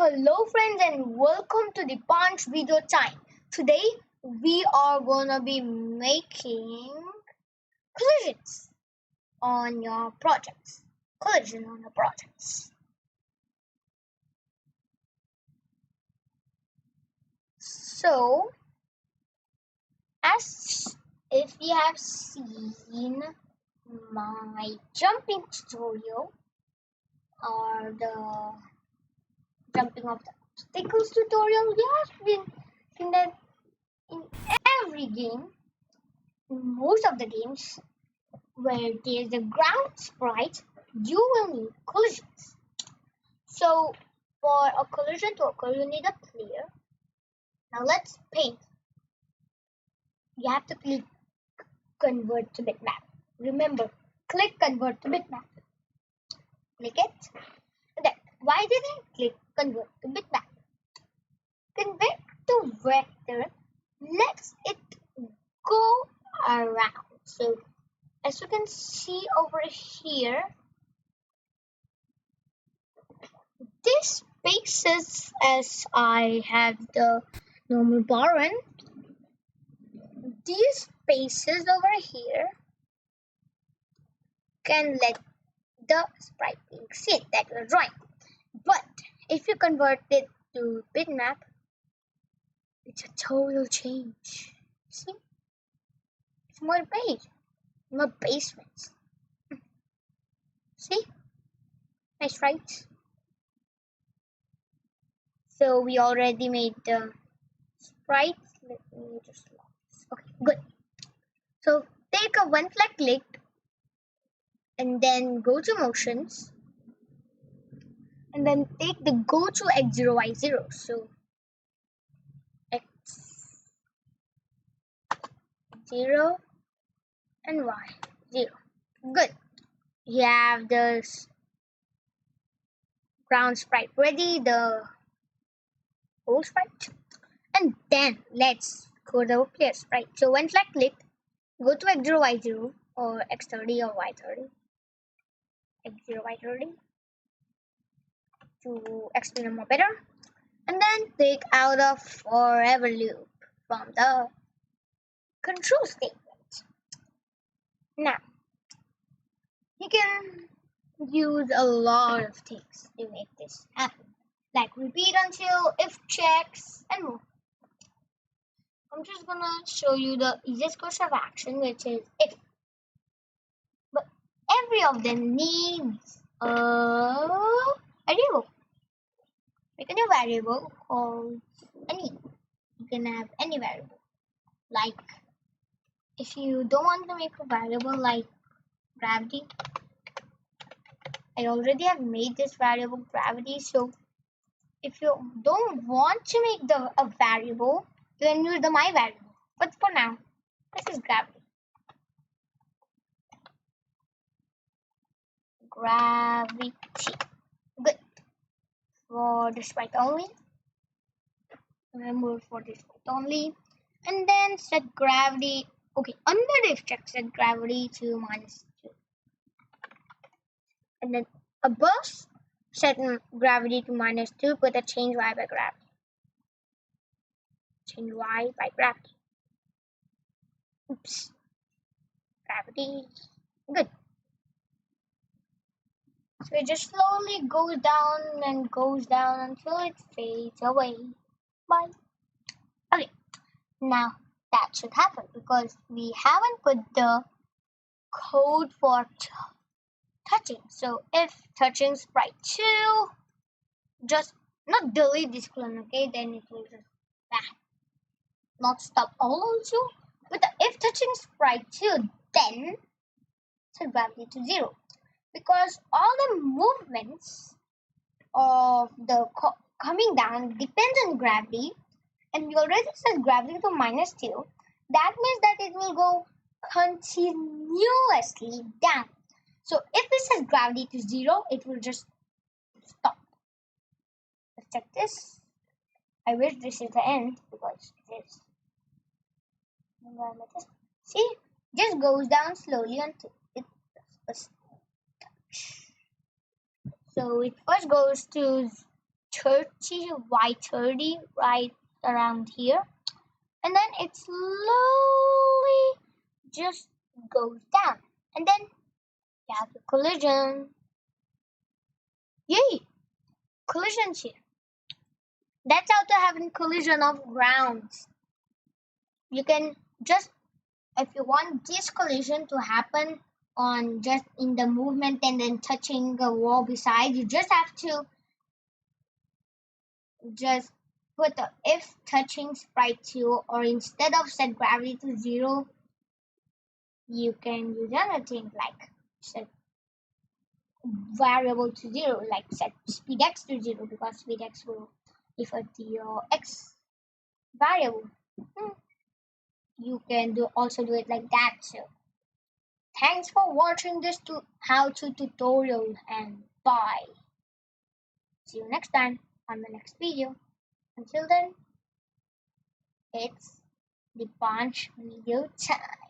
Hello friends and welcome to DIPANSH Video Time. Today we are gonna be making collisions on your projects. Collision on your projects. So as if you have seen my jumping tutorial or the jumping of the obstacles tutorial, you have been seen that in every game, in most of the games where there's a ground sprite, you will need collisions. So for a collision to occur, you need a player. Now let's paint. You have to click convert to bitmap. Remember, click convert to bitmap. Click it. And then, why did I click convert to bitmap? Convert to vector lets it go around. So as you can see over here, these spaces, as I have the normal barren, these spaces over here can let the sprite being seen that we're drawing. But if you convert it to bitmap, it's a total change. See? It's more basements. See? Nice, right? So we already made the sprites. Let me just lock this. Okay, good. So take a one flag click and then go to motions and then take the go to x0 y0. So x0 and y0. Good. You have the ground sprite ready, the whole sprite. And then let's go to the player sprite. So one flag click, go to x0 y0 or x30 or y30. x0 y30 to explain more better. And then take out of forever loop from the control statement. Now, you can use a lot of things to make this happen, like repeat until, if checks, and more. I'm just gonna show you the easiest course of action, which is if. But every of them needs a variable. Make a new variable called any. You can have any variable. Like, if you don't want to make a variable like gravity, I already have made this variable gravity. So if you don't want to make a variable, you can use the my variable. But for now, this is gravity. Gravity. Good. For the sprite only. Remember, for the sprite only. And then set gravity. Okay, under the if check, set gravity to -2. And then above, set gravity to -2, put a change y by gravity. Change y by gravity. Oops. Gravity. Good. So it just slowly goes down and goes down until it fades away. Bye. Okay. Now that should happen because we haven't put the code for touching. So if touching sprite 2, just not delete this clone, okay? Then it will just not stop all also. But if touching sprite 2, then set gravity to 0. Because all the movements of the coming down depends on gravity, and we already set gravity to -2. That means that it will go continuously down. So if we set gravity to 0, it will just stop. Let's check this. I wish this is the end because it is. See, just goes down slowly until it does. So it first goes to 30 y30 right around here, and then it slowly just goes down, and then you have the collision. Yay! Collisions here. That's how to have a collision of grounds. You can just, if you want this collision to happen on just in the movement and then touching the wall beside, you just have to just put the if touching sprite 2, or instead of set gravity to 0, you can use another thing like set variable to 0, like set speed x to 0, because speed x will refer to your x variable. You can also do it like that. So thanks for watching this how-to tutorial, and bye. See you next time on the next video. Until then, it's the Punch video time.